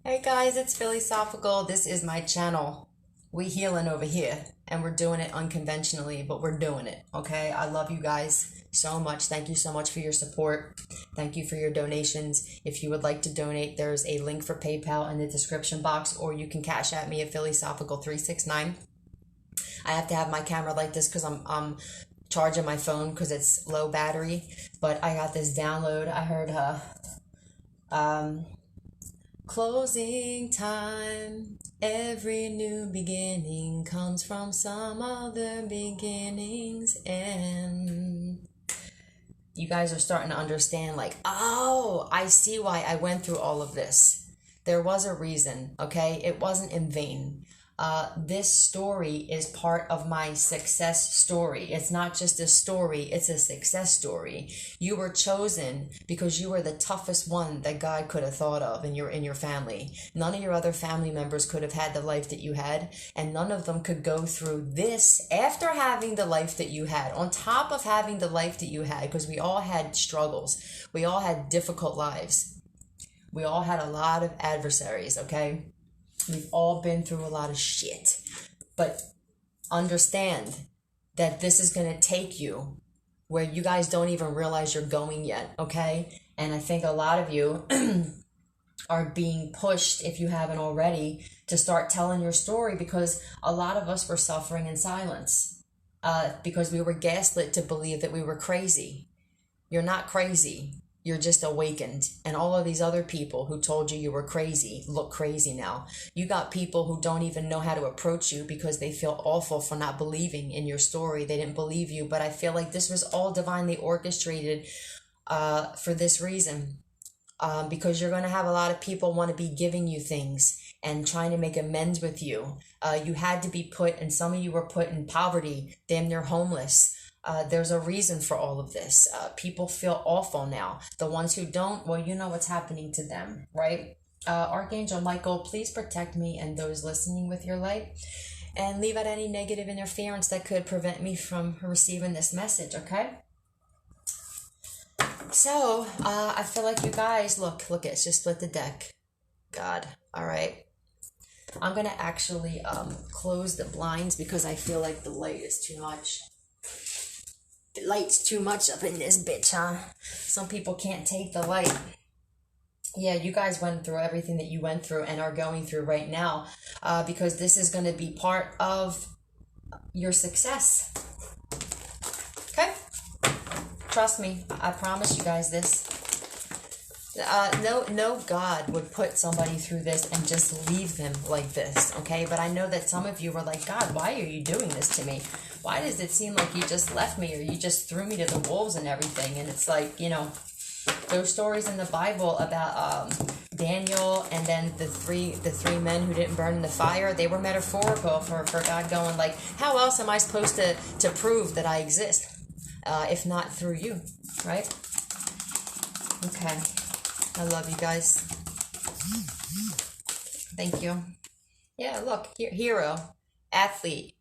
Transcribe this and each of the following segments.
Hey guys, it's Philosophical. This is my channel. We healing over here and we're doing it unconventionally, but we're doing it, okay? I love you guys so much. Thank you so much for your support. Thank you for your donations. If you would like to donate, there's a link for PayPal in the description box, or you can cash at me at Philosophical369. I have to have my camera like this because I'm charging my phone because it's low battery, but I got this download. I heard um closing time. Every new beginning comes from some other beginnings. And you guys are starting to understand, like, oh, I see why I went through all of this. There was a reason, okay? It wasn't in vain. This story is part of my success story. It's not just a story, it's a success story. You were chosen because you were the toughest one that God could have thought of in your family. None of your other family members could have had the life that you had, and none of them could go through this after having the life that you had, on top of having the life that you had, because we all had struggles. We all had difficult lives. We all had a lot of adversaries, okay? We've all been through a lot of shit. But understand that this is going to take you where you guys don't even realize you're going yet, okay? And I think a lot of you are being pushed, if you haven't already, to start telling your story, because a lot of us were suffering in silence because we were gaslit to believe that we were crazy. You're not crazy. You're just awakened. And all of these other people who told you were crazy look crazy now. You got people who don't even know how to approach you because they feel awful for not believing in your story. They didn't believe you. But I feel like this was all divinely orchestrated for this reason. Because you're going to have a lot of people want to be giving you things and trying to make amends with you. You had to be put, and some of you were put in poverty, damn near homeless. There's a reason for all of this. People feel awful now. The ones who don't, well, you know what's happening to them, right? Archangel Michael, please protect me and those listening with your light, and leave out any negative interference that could prevent me from receiving this message, okay? So, I feel like you guys, look, it's just split the deck. God, all right. I'm gonna actually close the blinds because I feel like the light is too much. The light's too much up in this bitch, huh? Some people can't take the light. Yeah, you guys went through everything that you went through and are going through right now, because this is going to be part of your success. Okay? Trust me. I promise you guys this. No God would put somebody through this and just leave them like this, okay? But I know that some of you were like, God, why are you doing this to me? Why does it seem like you just left me, or you just threw me to the wolves and everything? And it's like, those stories in the Bible about Daniel and then the three men who didn't burn in the fire, they were metaphorical for God going like, how else am I supposed to prove that I exist if not through you, right? Okay. I love you guys. Thank you. Yeah, look, hero, athlete.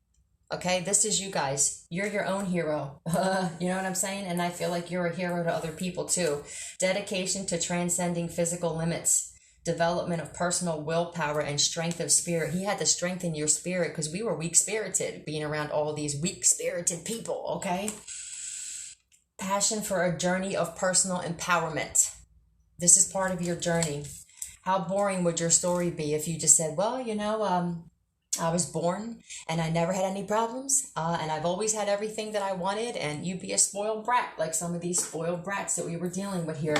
Okay, this is you guys. You're your own hero. You know what I'm saying? And I feel like you're a hero to other people too. Dedication to transcending physical limits. Development of personal willpower and strength of spirit. He had to strengthen your spirit because we were weak-spirited, being around all these weak-spirited people, okay? Passion for a journey of personal empowerment. This is part of your journey. How boring would your story be if you just said, well, I was born and I never had any problems, and I've always had everything that I wanted, and you'd be a spoiled brat, like some of these spoiled brats that we were dealing with here.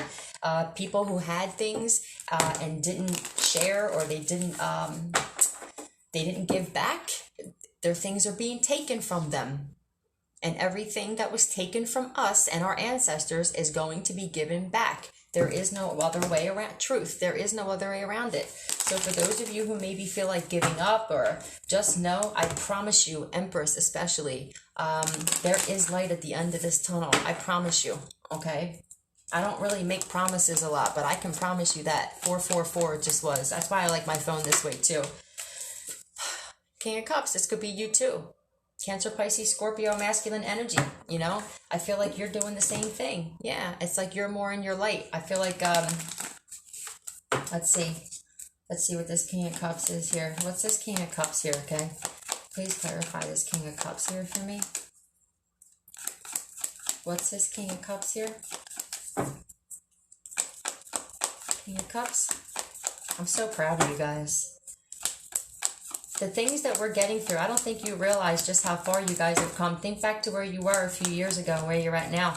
People who had things and didn't share, or they didn't give back. Their things are being taken from them. And everything that was taken from us and our ancestors is going to be given back. There is no other way around truth. There is no other way around it. So for those of you who maybe feel like giving up, or just know, I promise you, Empress especially, there is light at the end of this tunnel. I promise you, okay? I don't really make promises a lot, but I can promise you that. 444 just was. That's why I like my phone this way too. King of Cups, this could be you too. Cancer, Pisces, Scorpio, masculine energy, I feel like you're doing the same thing. Yeah, it's like you're more in your light. I feel like, let's see. Let's see what this King of Cups is here. What's this King of Cups here, okay? Please clarify this King of Cups here for me. What's this King of Cups here? King of Cups. I'm so proud of you guys. The things that we're getting through, I don't think you realize just how far you guys have come. Think back to where you were a few years ago and where you're at now.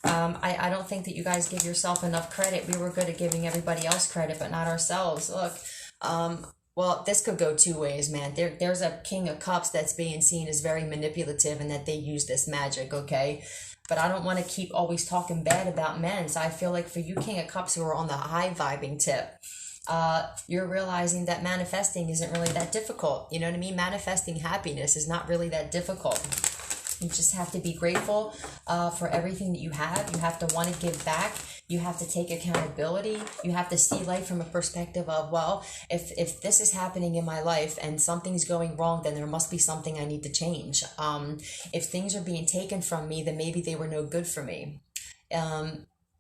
I don't think that you guys give yourself enough credit. We were good at giving everybody else credit, but not ourselves. Look, well, this could go two ways, man. There's a King of Cups that's being seen as very manipulative and that they use this magic, okay? But I don't want to keep always talking bad about men. So I feel like for you King of Cups who are on the high vibing tip, you're realizing that manifesting isn't really that difficult. You know what I mean? Manifesting happiness is not really that difficult. You just have to be grateful for everything that you have. You have to want to give back. You have to take accountability. You have to see life from a perspective of, well, if this is happening in my life and something's going wrong, then there must be something I need to change. If things are being taken from me, then maybe they were no good for me.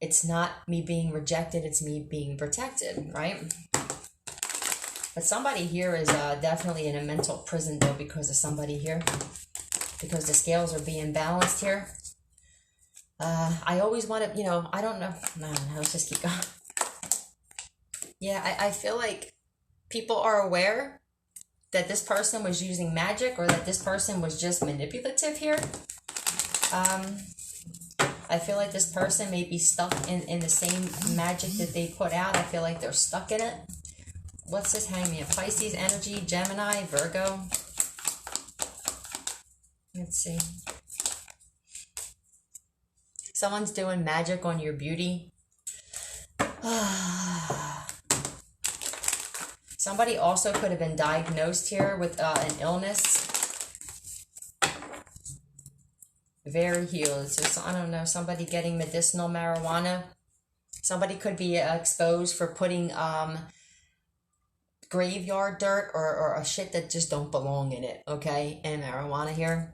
It's not me being rejected, it's me being protected, right? But somebody here is definitely in a mental prison, though, because of somebody here. Because the scales are being balanced here. I always want to, I don't know. No, let's just keep going. Yeah, I feel like people are aware that this person was using magic or that this person was just manipulative here. I feel like this person may be stuck in the same magic that they put out. I feel like they're stuck in it. What's this hangman? Pisces energy, Gemini, Virgo. Let's see. Someone's doing magic on your beauty. Somebody also could have been diagnosed here with an illness. Very healed. So I don't know, somebody getting medicinal marijuana. Somebody could be exposed for putting graveyard dirt or a shit that just don't belong in it, okay? And marijuana here.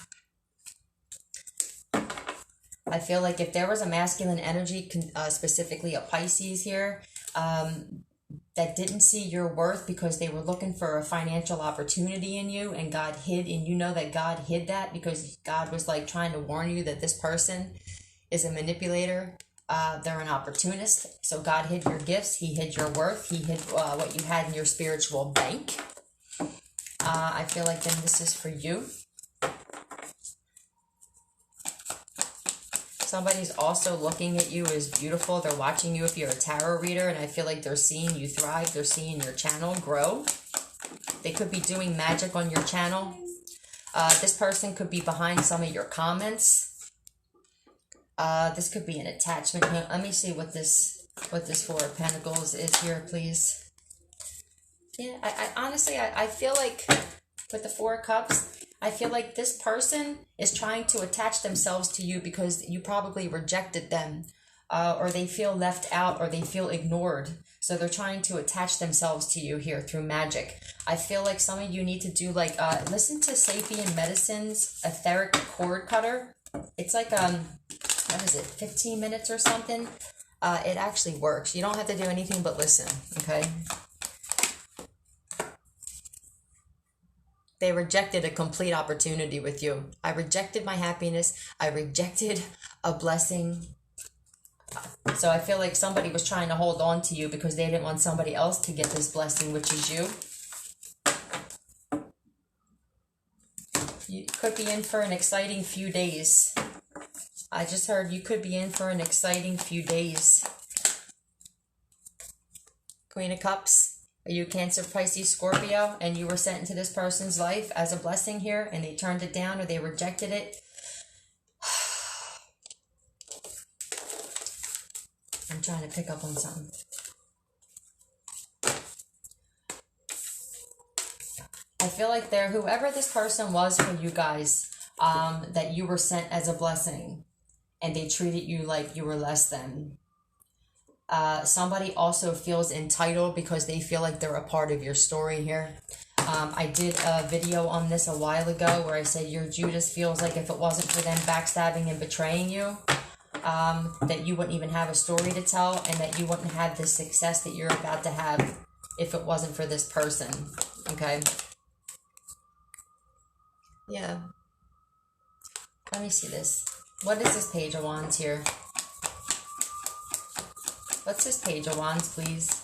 I feel like if there was a masculine energy, specifically a Pisces here, that didn't see your worth because they were looking for a financial opportunity in you and God hid, and you know that God hid that because God was like trying to warn you that this person is a manipulator. They're an opportunist. So God hid your gifts. He hid your worth. He hid what you had in your spiritual bank. I feel like then this is for you. Somebody's also looking at you as beautiful. They're watching you if you're a tarot reader, and I feel like they're seeing you thrive. They're seeing your channel grow. They could be doing magic on your channel. This person could be behind some of your comments. This could be an attachment. Let me see what this Four of Pentacles is here, please. Yeah, I honestly, I feel like with the Four of Cups, I feel like this person is trying to attach themselves to you because you probably rejected them, or they feel left out, or they feel ignored. So they're trying to attach themselves to you here through magic. I feel like some of you need to do like, listen to Sapien Medicine's etheric cord cutter. It's like, what is it, 15 minutes or something? It actually works. You don't have to do anything but listen, okay? They rejected a complete opportunity with you. I rejected my happiness. I rejected a blessing. So I feel like somebody was trying to hold on to you because they didn't want somebody else to get this blessing, which is you. You could be in for an exciting few days. I just heard you could be in for an exciting few days. Queen of Cups. Are you Cancer, Pisces, Scorpio, and you were sent into this person's life as a blessing here, and they turned it down or they rejected it? I'm trying to pick up on something. I feel like whoever this person was for you guys, that you were sent as a blessing, and they treated you like you were less than. Somebody also feels entitled because they feel like they're a part of your story here. I did a video on this a while ago where I said your Judas feels like if it wasn't for them backstabbing and betraying you, that you wouldn't even have a story to tell, and that you wouldn't have the success that you're about to have if it wasn't for this person, okay? Yeah. Let me see this. What is this Page of Wands here? What's this Page of Wands, please?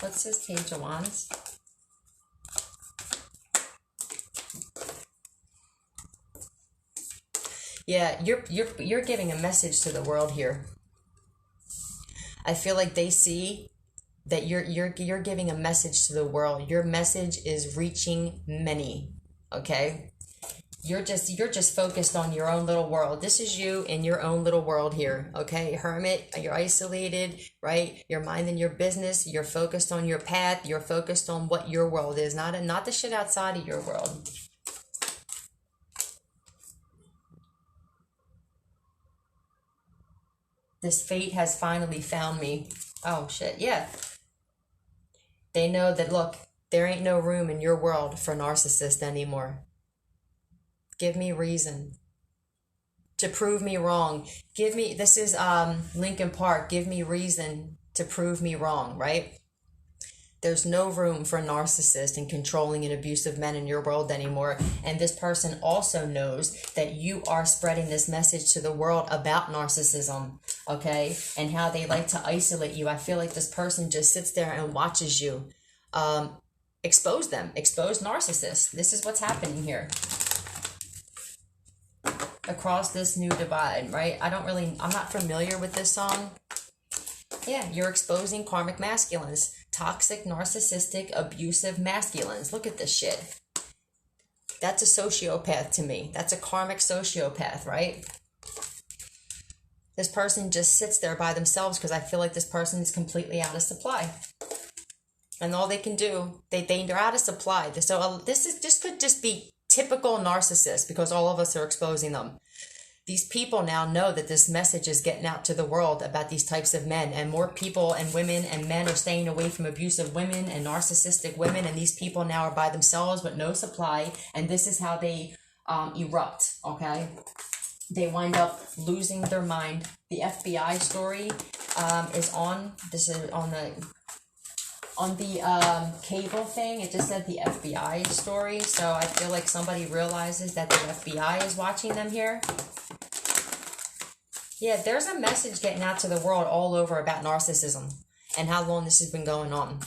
What's this Page of Wands? Yeah, you're giving a message to the world here. I feel like they see that you're giving a message to the world. Your message is reaching many. Okay? You're just focused on your own little world. This is you in your own little world here. Okay? Hermit, you're isolated, right? You're minding your business. You're focused on your path. You're focused on what your world is, not the shit outside of your world. This fate has finally found me. Oh, shit, yeah. They know that, look, there ain't no room in your world for narcissists anymore. Give me reason to prove me wrong. This is Linkin Park. Give me reason to prove me wrong, right? There's no room for narcissists and controlling and abusive men in your world anymore. And this person also knows that you are spreading this message to the world about narcissism, okay? And how they like to isolate you. I feel like this person just sits there and watches you. Expose them. Expose narcissists. This is what's happening here. Across this new divide, right? I'm not familiar with this song. Yeah, you're exposing karmic masculines. Toxic, narcissistic, abusive masculines. Look at this shit. That's a sociopath to me. That's a karmic sociopath, right? This person just sits there by themselves because I feel like this person is completely out of supply. And all they can do, they're out of supply. So this could just be typical narcissists because all of us are exposing them. These people now know that this message is getting out to the world about these types of men, and more people and women and men are staying away from abusive women and narcissistic women, and these people now are by themselves with no supply, and this is how they erupt, okay? They wind up losing their mind. The FBI story is on the cable thing. It just said the FBI story, so I feel like somebody realizes that the FBI is watching them here. Yeah, there's a message getting out to the world all over about narcissism and how long this has been going on.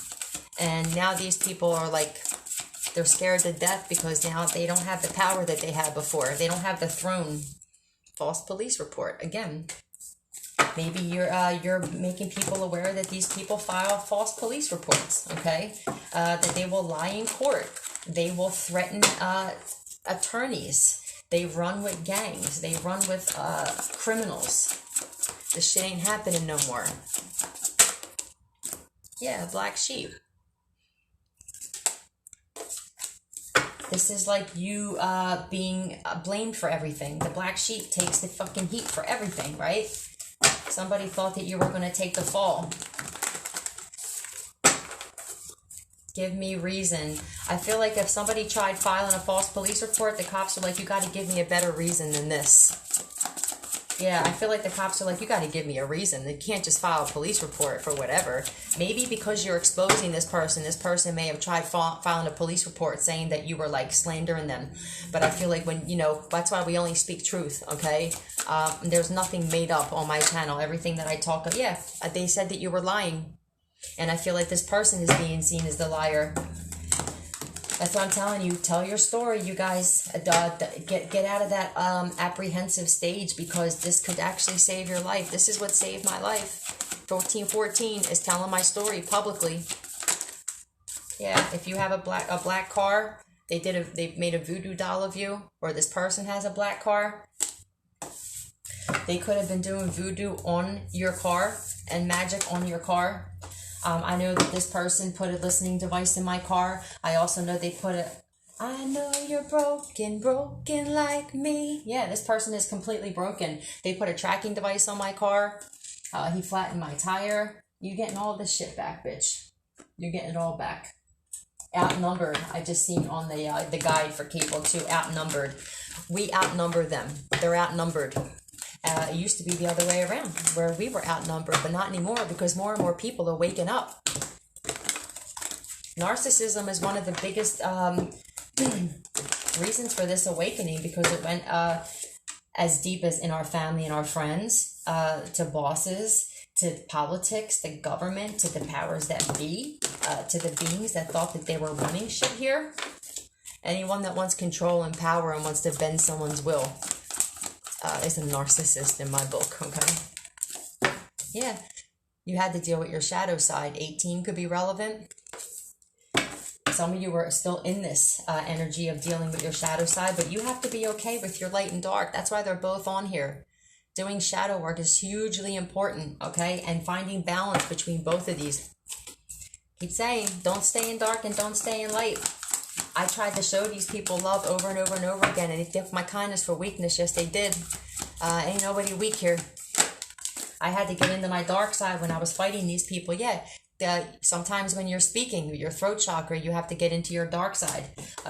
And now these people are like, they're scared to death because now they don't have the power that they had before. They don't have the throne. False police report. Again, maybe you're making people aware that these people file false police reports, okay? That they will lie in court. They will threaten attorneys. They run with gangs. They run with criminals. This shit ain't happening no more. Yeah, black sheep. This is like you being blamed for everything. The black sheep takes the fucking heat for everything, right? Somebody thought that you were going to take the fall. Give me reason. I feel like if somebody tried filing a false police report, the cops are like, you got to give me a better reason than this. Yeah, I feel like the cops are like, you got to give me a reason. They can't just file a police report for whatever. Maybe because you're exposing this person may have tried filing a police report saying that you were like slandering them. But I feel like when, that's why we only speak truth, okay? There's nothing made up on my channel. Everything that I talk of, yeah, they said that you were lying. And I feel like this person is being seen as the liar. That's what I'm telling you. Tell your story, you guys. Get out of that apprehensive stage, because this could actually save your life. This is what saved my life. 1414 is telling my story publicly. Yeah, if you have a black car, they made a voodoo doll of you, or this person has a black car. They could have been doing voodoo on your car and magic on your car. I know that this person put a listening device in my car. I also know they put I know you're broken like me. Yeah, this person is completely broken. They put a tracking device on my car. He flattened my tire. You getting all this shit back, bitch. You're getting it all back. Outnumbered. I just seen on the guide for cable 2, outnumbered. We outnumber them. They're outnumbered. It used to be the other way around, where we were outnumbered, but not anymore, because more and more people are waking up. Narcissism is one of the biggest reasons for this awakening, because it went as deep as in our family and our friends, to bosses, to politics, to government, to the powers that be, to the beings that thought that they were running shit here. Anyone that wants control and power and wants to bend someone's will is a narcissist in my book, okay? Yeah, you had to deal with your shadow side. 18 could be relevant. Some of you are still in this energy of dealing with your shadow side, but you have to be okay with your light and dark. That's why they're both on here. Doing shadow work is hugely important, okay? And finding balance between both of these. Keep saying, don't stay in dark and don't stay in light. I tried to show these people love over and over and over again, and they took my kindness for weakness. Yes, they did. Ain't nobody weak here. I had to get into my dark side when I was fighting these people. Yeah, sometimes when you're speaking, your throat chakra, you have to get into your dark side.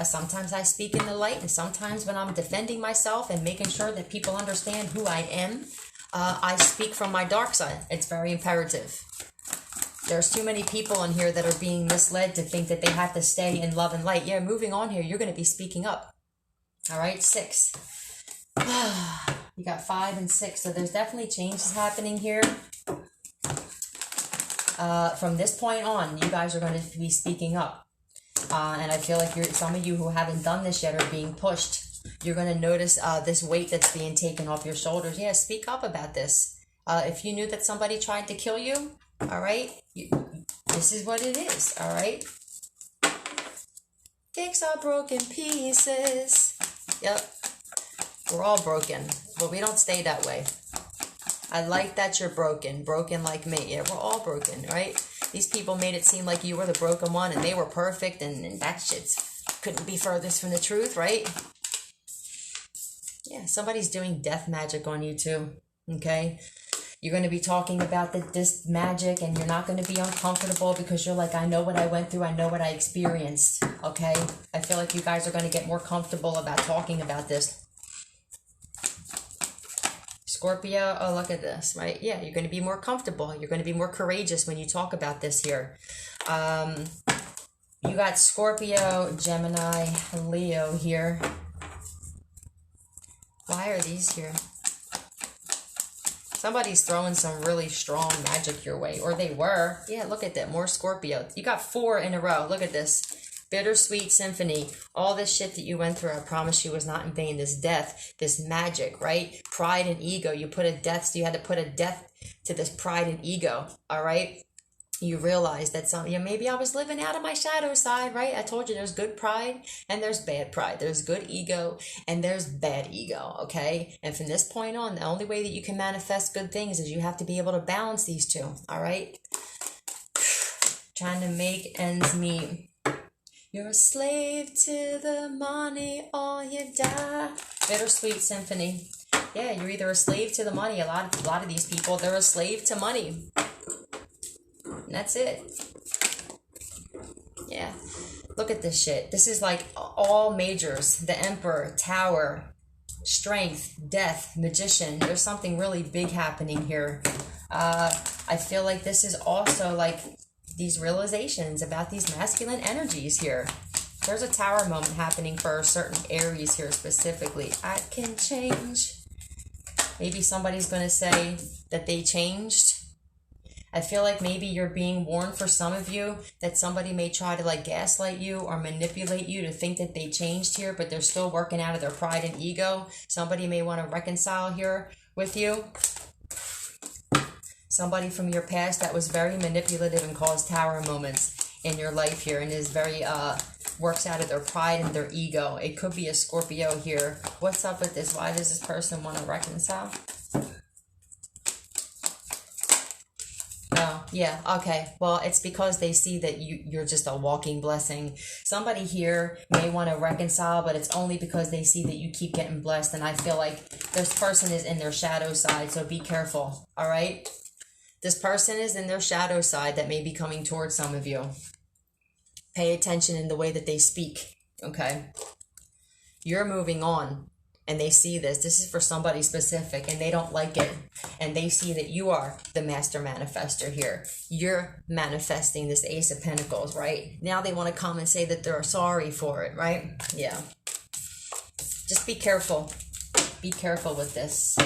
Sometimes I speak in the light, and sometimes when I'm defending myself and making sure that people understand who I am, I speak from my dark side. It's very imperative. There's too many people on here that are being misled to think that they have to stay in love and light. Yeah, moving on here, you're going to be speaking up. All right, 6. You got 5 and 6, so there's definitely changes happening here. From this point on, you guys are going to be speaking up. And I feel like some of you who haven't done this yet are being pushed. You're going to notice this weight that's being taken off your shoulders. Yeah, speak up about this. If you knew that somebody tried to kill you, all right, this is what it is, all right? Fix our broken pieces. Yep, we're all broken, but we don't stay that way. I like that you're broken like me. Yeah, we're all broken, right? These people made it seem like you were the broken one and they were perfect, and that shit couldn't be furthest from the truth, right? Yeah, somebody's doing death magic on you too, okay? You're going to be talking about this magic, and you're not going to be uncomfortable because you're like, I know what I went through. I know what I experienced, okay? I feel like you guys are going to get more comfortable about talking about this. Scorpio, oh, look at this, right? Yeah, you're going to be more comfortable. You're going to be more courageous when you talk about this here. You got Scorpio, Gemini, Leo here. Why are these here? Somebody's throwing some really strong magic your way, or they were. Yeah, look at that. More Scorpio. You got 4 in a row. Look at this. Bittersweet symphony. All this shit that you went through, I promise you, was not in vain. This death, this magic, right? Pride and ego. You had to put a death to this pride and ego, all right? You realize that maybe I was living out of my shadow side, right? I told you there's good pride and there's bad pride. There's good ego and there's bad ego, okay? And from this point on, the only way that you can manifest good things is you have to be able to balance these two, all right? Trying to make ends meet. You're a slave to the money or you die. Bittersweet symphony. Yeah, you're either a slave to the money. A lot of these people, they're a slave to money. And that's it. Yeah. Look at this shit. This is like all majors. The Emperor, Tower, Strength, Death, Magician. There's something really big happening here. I feel like this is also like these realizations about these masculine energies here. There's a Tower moment happening for certain Aries here specifically. I can change. Maybe somebody's going to say that they changed. I feel like maybe you're being warned, for some of you, that somebody may try to like gaslight you or manipulate you to think that they changed here, but they're still working out of their pride and ego. Somebody may want to reconcile here with you. Somebody from your past that was very manipulative and caused Tower moments in your life here and is very, works out of their pride and their ego. It could be a Scorpio here. What's up with this? Why does this person want to reconcile? Oh, yeah, okay. Well, it's because they see that you're just a walking blessing. Somebody here may want to reconcile, but it's only because they see that you keep getting blessed. And I feel like this person is in their shadow side, so be careful, all right? This person is in their shadow side that may be coming towards some of you. Pay attention in the way that they speak, okay? You're moving on. and they see this. This is for somebody specific, and they don't like it. And they see that you are the master manifester here. You're manifesting this Ace of Pentacles, right? Now they want to come and say that they're sorry for it, right? Yeah. Just be careful. Be careful with this.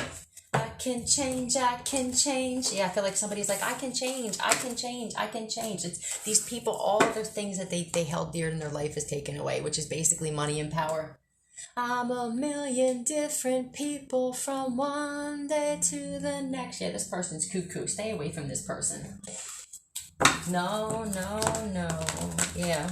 I can change, I can change. Yeah, I feel like somebody's like, I can change, I can change, I can change. It's these people, all the things that they held dear in their life is taken away, which is basically money and power. I'm a million different people from one day to the next. Yeah, this person's cuckoo. Stay away from this person. No, no, no. Yeah.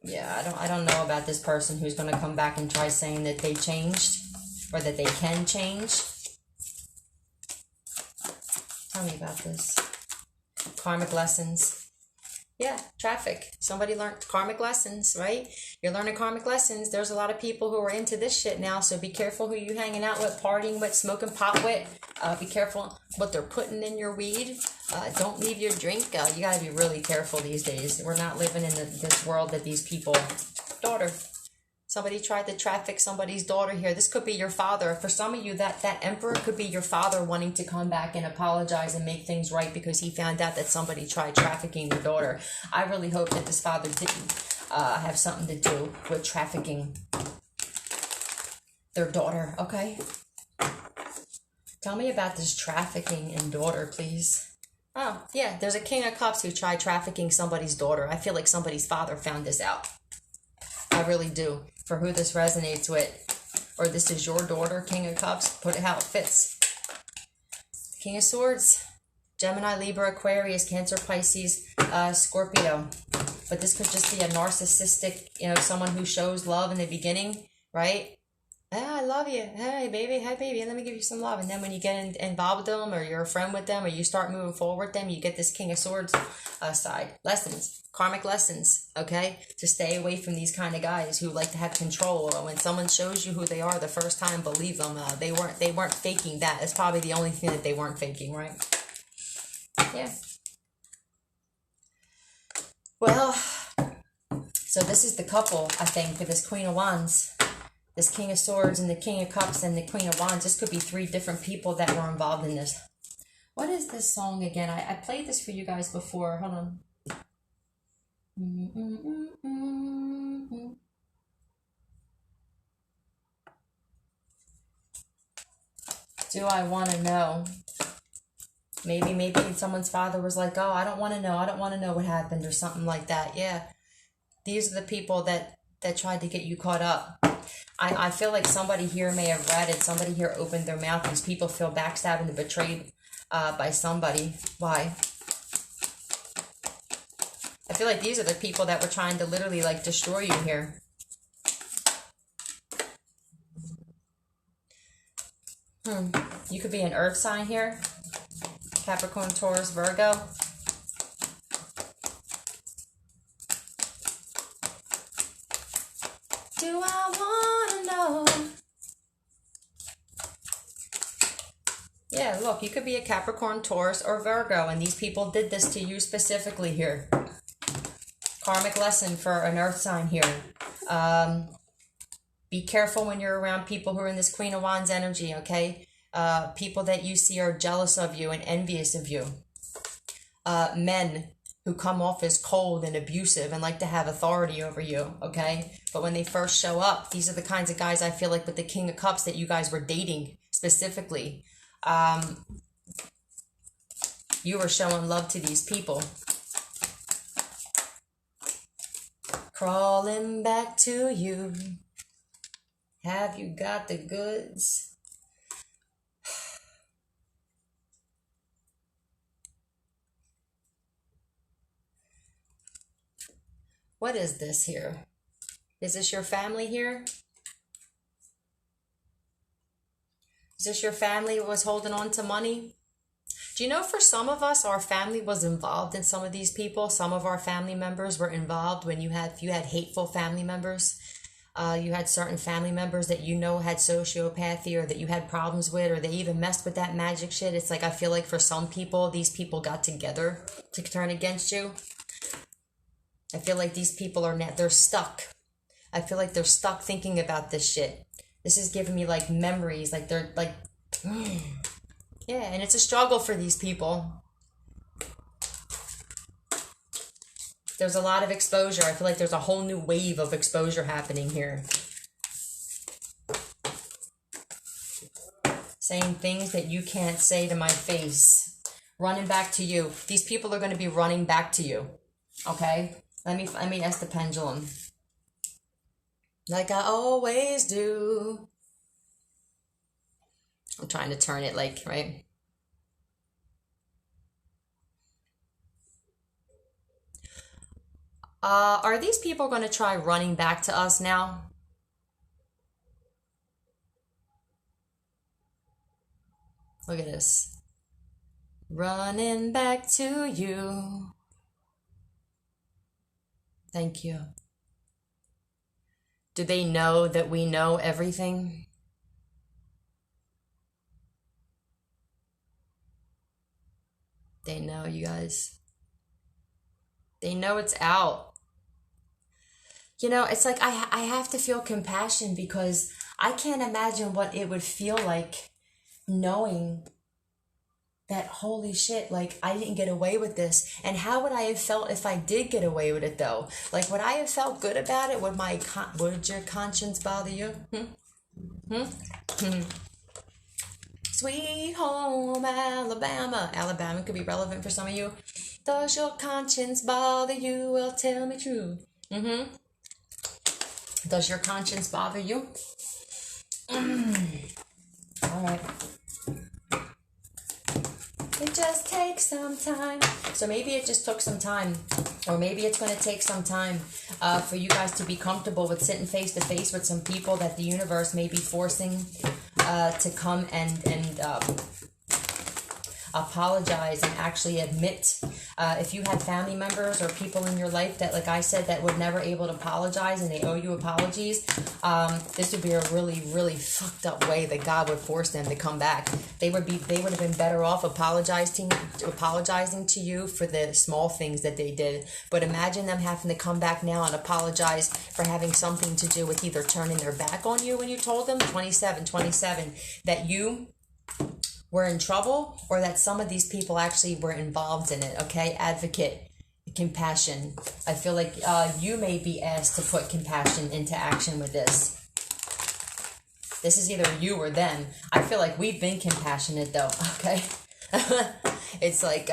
Yeah, I don't know about this person who's going to come back and try saying that they changed or that they can change. Tell me about this. Karmic lessons. Yeah, traffic. Somebody learned karmic lessons, right? You're learning karmic lessons. There's a lot of people who are into this shit now, so be careful who you hanging out with, partying with, smoking pot with. Be careful what they're putting in your weed. Don't leave your drink. You gotta be really careful these days. We're not living in this world that these people... Daughter. Somebody tried to traffic somebody's daughter here. This could be your father. For some of you, that emperor could be your father wanting to come back and apologize and make things right because he found out that somebody tried trafficking their daughter. I really hope that this father didn't have something to do with trafficking their daughter, okay? Tell me about this trafficking in daughter, please. Oh, yeah, there's a King of Cups who tried trafficking somebody's daughter. I feel like somebody's father found this out. I really do. For who this resonates with, or this is your daughter, King of Cups, put it how it fits. King of Swords, Gemini, Libra, Aquarius, Cancer, Pisces, Scorpio. But this could just be a narcissistic, someone who shows love in the beginning, right? I love you. Hey, baby. Hi, baby. Let me give you some love. And then when you get involved with them, or you're a friend with them, or you start moving forward with them, you get this King of Swords side. Lessons. Karmic lessons, okay? To stay away from these kind of guys who like to have control. When someone shows you who they are the first time, believe them. They weren't faking that. It's probably the only thing that they weren't faking, right? Yeah. Well, so this is the couple, I think, for this Queen of Wands. This King of Swords and the King of Cups and the Queen of Wands. This could be 3 different people that were involved in this. What is this song again? I played this for you guys before. Hold on. Do I want to know? Maybe someone's father was like, oh, I don't want to know. I don't want to know what happened or something like that. Yeah. These are the people that tried to get you caught up. I feel like somebody here may have read it. Somebody here opened their mouth. These people feel backstabbed and betrayed by somebody. Why? I feel like these are the people that were trying to literally like destroy you here. You could be an earth sign here. Capricorn, Taurus, Virgo. Do I want to know? Yeah, look, you could be a Capricorn, Taurus, or Virgo, and these people did this to you specifically here. Karmic lesson for an earth sign here. Be careful when you're around people who are in this Queen of Wands energy, okay? People that you see are jealous of you and envious of you. Men who come off as cold and abusive and like to have authority over you, okay? But when they first show up, these are the kinds of guys I feel like with the King of Cups that you guys were dating specifically. You were showing love to these people. Crawling back to you. Have you got the goods? What is this here? Is this your family here? Is this your family who was holding on to money? Do you know for some of us, our family was involved in some of these people? Some of our family members were involved when you had hateful family members. You had certain family members that you know had sociopathy or that you had problems with, or they even messed with that magic shit. It's like I feel like for some people, these people got together to turn against you. I feel like these people are they're stuck. I feel like they're stuck thinking about this shit. This is giving me like memories, like they're like, yeah, and it's a struggle for these people. There's a lot of exposure. I feel like there's a whole new wave of exposure happening here. Saying things that you can't say to my face. Running back to you. These people are going to be running back to you. Okay? Let me ask the pendulum. Like I always do. I'm trying to turn it like, right? Are these people going to try running back to us now? Look at this. Running back to you. Thank you. Do they know that we know everything? They know, you guys. They know it's out. You know, it's like I have to feel compassion because I can't imagine what it would feel like knowing that, holy shit, like I didn't get away with this. And how would I have felt if I did get away with it though? Like would I have felt good about it? Would your conscience bother you? Sweet home Alabama. Alabama could be relevant for some of you. Does your conscience bother you? Well, tell me true. Does your conscience bother you? All right. It just takes some time. So maybe it just took some time. Or maybe it's going to take some time for you guys to be comfortable with sitting face to face with some people that the universe may be forcing to come and apologize and actually admit. If you had family members or people in your life that, like I said, that were never able to apologize and they owe you apologies, this would be a really, really fucked up way that God would force them to come back. They would have been better off apologizing to you for the small things that they did. But imagine them having to come back now and apologize for having something to do with either turning their back on you when you told them 27 that you were in trouble, or that some of these people actually were involved in it. Okay, advocate, compassion. I feel like you may be asked to put compassion into action with this. This is either you or them. I feel like we've been compassionate though. Okay, it's like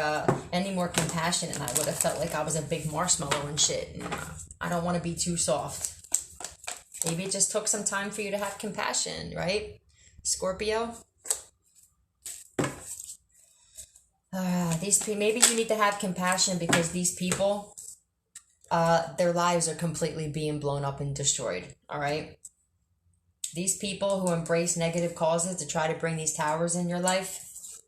any more compassionate, and I would have felt like I was a big marshmallow and shit. And, I don't want to be too soft. Maybe it just took some time for you to have compassion, right, Scorpio? Maybe you need to have compassion because these people, their lives are completely being blown up and destroyed. All right. These people who embrace negative causes to try to bring these towers in your life,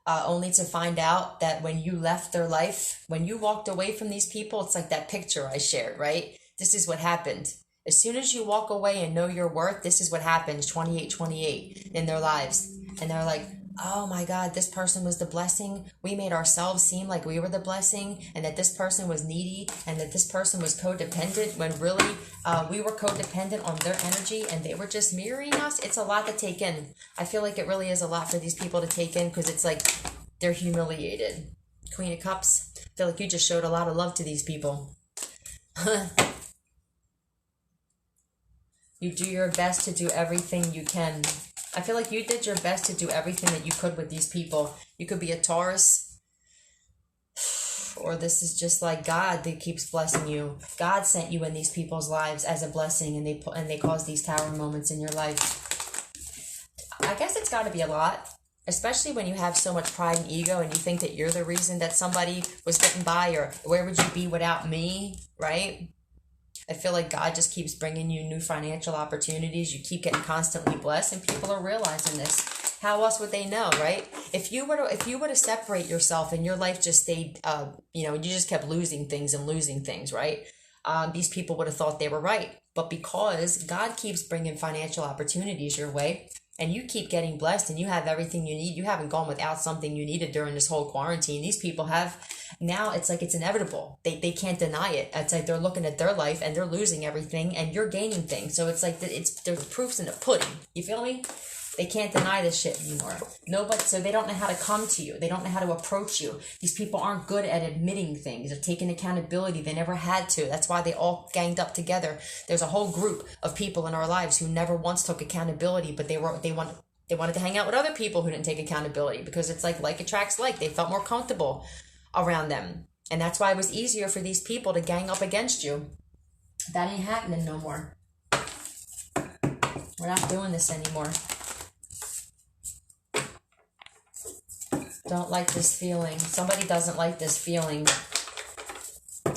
only to find out that when you left their life, when you walked away from these people, it's like that picture I shared, right? This is what happened. As soon as you walk away and know your worth, this is what happens 28 in their lives. And they're like, oh my God, this person was the blessing. We made ourselves seem like we were the blessing, and that this person was needy, and that this person was codependent, when really we were codependent on their energy and they were just mirroring us. It's a lot to take in. I feel like it really is a lot for these people to take in because it's like they're humiliated. Queen of Cups, I feel like you just showed a lot of love to these people. You do your best to do everything you can. I feel like you did your best to do everything that you could with these people. You could be a Taurus, or this is just like God that keeps blessing you. God sent you in these people's lives as a blessing, and they cause these tower moments in your life. I guess it's got to be a lot, especially when you have so much pride and ego and you think that you're the reason that somebody was getting by, or where would you be without me, right? I feel like God just keeps bringing you new financial opportunities. You keep getting constantly blessed, and people are realizing this. How else would they know, right? If you were to separate yourself and your life just stayed, you just kept losing things, right? These people would have thought they were right. But because God keeps bringing financial opportunities your way, and you keep getting blessed and you have everything you need. You haven't gone without something you needed during this whole quarantine. These people have. Now it's like it's inevitable. They can't deny it. It's like they're looking at their life and they're losing everything and you're gaining things. So it's like there's proofs in the pudding. You feel me? They can't deny this shit anymore. Nobody, so they don't know how to come to you. They don't know how to approach you. These people aren't good at admitting things or taking accountability. They never had to. That's why they all ganged up together. There's a whole group of people in our lives who never once took accountability, but they wanted to hang out with other people who didn't take accountability because it's like attracts like. They felt more comfortable around them. And that's why it was easier for these people to gang up against you. That ain't happening no more. We're not doing this anymore. Don't like this feeling. Somebody doesn't like this feeling.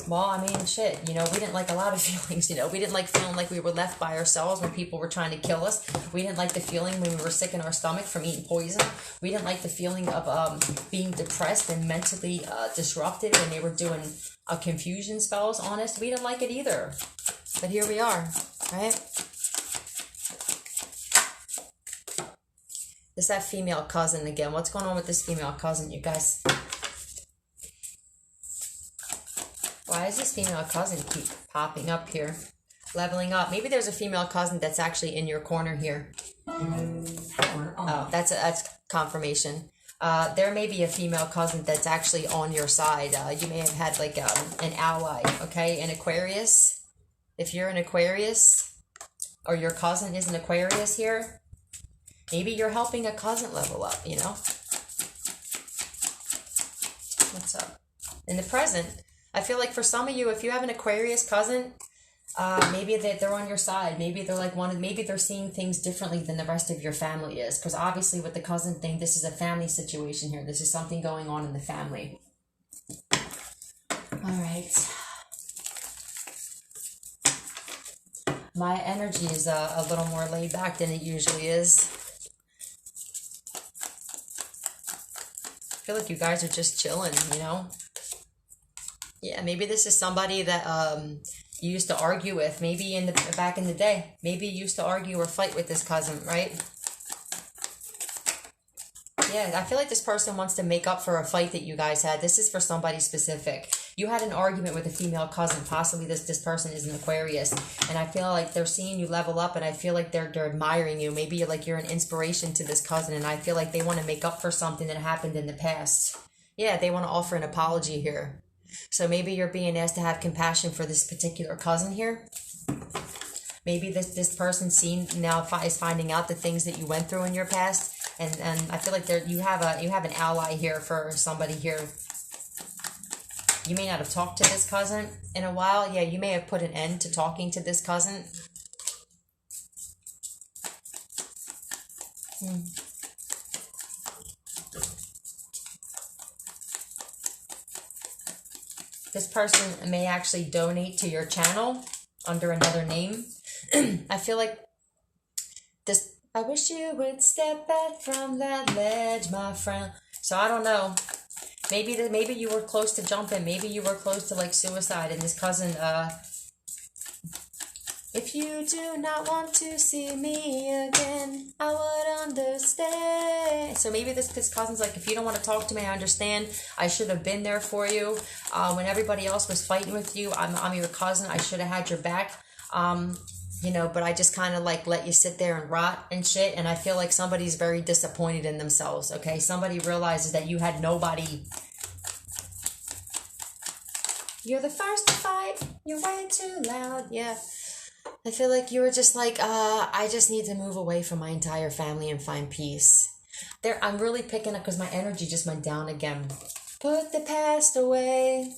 Well, I mean, shit, we didn't like a lot of feelings, We didn't like feeling like we were left by ourselves when people were trying to kill us. We didn't like the feeling when we were sick in our stomach from eating poison. We didn't like the feeling of being depressed and mentally disrupted when they were doing confusion spells on us. We didn't like it either. But here we are, right? It's that female cousin again. What's going on with this female cousin, you guys? Why does this female cousin keep popping up here? Leveling up. Maybe there's a female cousin that's actually in your corner here. Oh, that's confirmation. There may be a female cousin that's actually on your side. You may have had like an ally, okay? An Aquarius. If you're an Aquarius, or your cousin is an Aquarius here, maybe you're helping a cousin level up, What's up? In the present, I feel like for some of you, if you have an Aquarius cousin, maybe they're on your side. Maybe they're maybe they're seeing things differently than the rest of your family is. Because obviously with the cousin thing, this is a family situation here. This is something going on in the family. All right. My energy is a little more laid back than it usually is. I feel like you guys are just chilling, Yeah, maybe this is somebody that you used to argue with. Maybe back in the day. Maybe you used to argue or fight with this cousin, right? Yeah, I feel like this person wants to make up for a fight that you guys had. This is for somebody specific. You had an argument with a female cousin. Possibly this person is an Aquarius. And I feel like they're seeing you level up, and I feel like they're admiring you. Maybe you're an inspiration to this cousin, and I feel like they want to make up for something that happened in the past. Yeah, they want to offer an apology here. So maybe you're being asked to have compassion for this particular cousin here. Maybe this person is finding out the things that you went through in your past, and I feel like you have an ally here for somebody here. You may not have talked to this cousin in a while. Yeah, you may have put an end to talking to this cousin. This person may actually donate to your channel under another name. I feel like this. I wish you would step back from that ledge, my friend. So I don't know. Maybe you were close to jumping. Maybe you were close to like suicide, and this cousin. If you do not want to see me again, I would understand. So maybe this cousin's like, if you don't want to talk to me, I understand. I should have been there for you. When everybody else was fighting with you, I'm your cousin. I should have had your back. But I just kind of like let you sit there and rot and shit. And I feel like somebody's very disappointed in themselves, okay? Somebody realizes that you had nobody. You're the first to fight. You're way too loud. Yeah. I feel like you were just like, I just need to move away from my entire family and find peace. I'm really picking up because my energy just went down again. Put the past away.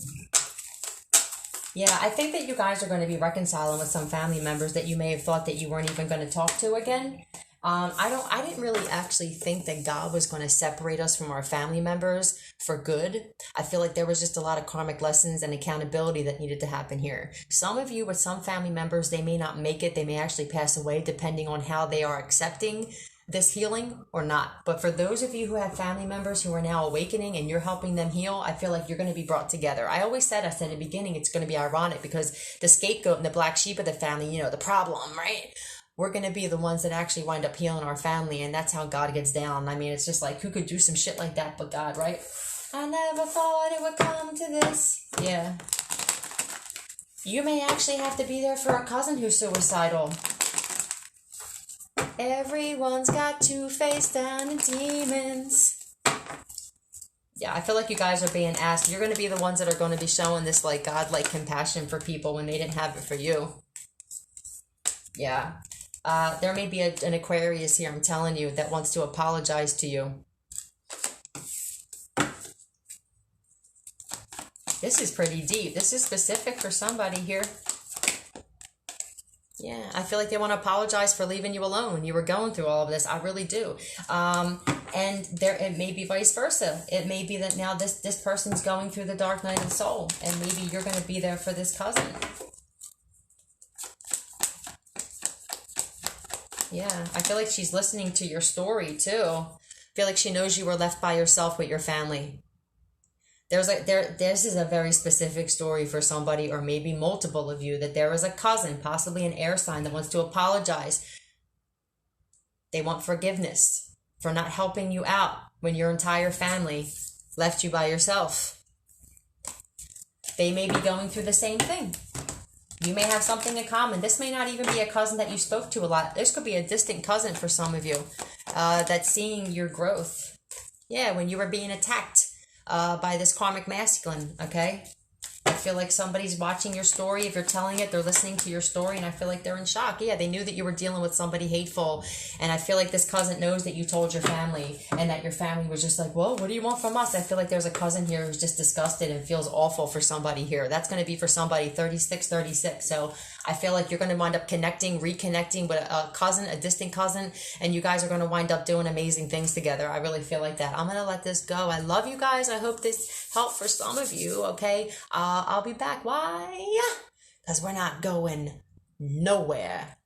Yeah, I think that you guys are going to be reconciling with some family members that you may have thought that you weren't even going to talk to again. I didn't really actually think that God was going to separate us from our family members for good. I feel like there was just a lot of karmic lessons and accountability that needed to happen here. Some of you with some family members, they may not make it. They may actually pass away depending on how they are accepting this healing or not. But for those of you who have family members who are now awakening and you're helping them heal, I feel like you're going to be brought together. I said in the beginning, it's going to be ironic because the scapegoat and the black sheep of the family, the problem, right? we're going to be the ones that actually wind up healing our family. And that's how God gets down. I mean, it's just like, who could do some shit like that but God, right? I never thought it would come to this. Yeah. You may actually have to be there for a cousin who's suicidal. Everyone's got two-faced and demons. Yeah, I feel like you guys are being asked. You're going to be the ones that are going to be showing this like God-like compassion for people when they didn't have it for you. Yeah. There may be an Aquarius here, I'm telling you, that wants to apologize to you. This is pretty deep. This is specific for somebody here. Yeah, I feel like they want to apologize for leaving you alone. You were going through all of this. I really do. And it may be vice versa. It may be that now this person's going through the dark night of the soul, and maybe you're going to be there for this cousin. Yeah, I feel like she's listening to your story too. I feel like she knows you were left by yourself with your family. This is a very specific story for somebody, or maybe multiple of you, that there is a cousin, possibly an air sign, that wants to apologize. They want forgiveness for not helping you out when your entire family left you by yourself. They may be going through the same thing. You may have something in common. This may not even be a cousin that you spoke to a lot. This could be a distant cousin for some of you that's seeing your growth. Yeah, when you were being attacked by this karmic masculine, okay? I feel like somebody's watching your story. If you're telling it, they're listening to your story, and I feel like they're in shock. Yeah, they knew that you were dealing with somebody hateful, and I feel like this cousin knows that you told your family, and that your family was just like, well, what do you want from us? I feel like there's a cousin here who's just disgusted and feels awful for somebody here. That's going to be for somebody 36. So I feel like you're going to wind up reconnecting with a cousin, a distant cousin, and you guys are going to wind up doing amazing things together. I really feel like that. I'm going to let this go. I love you guys. I hope this helped for some of you, okay? I'll be back. Why? Because we're not going nowhere.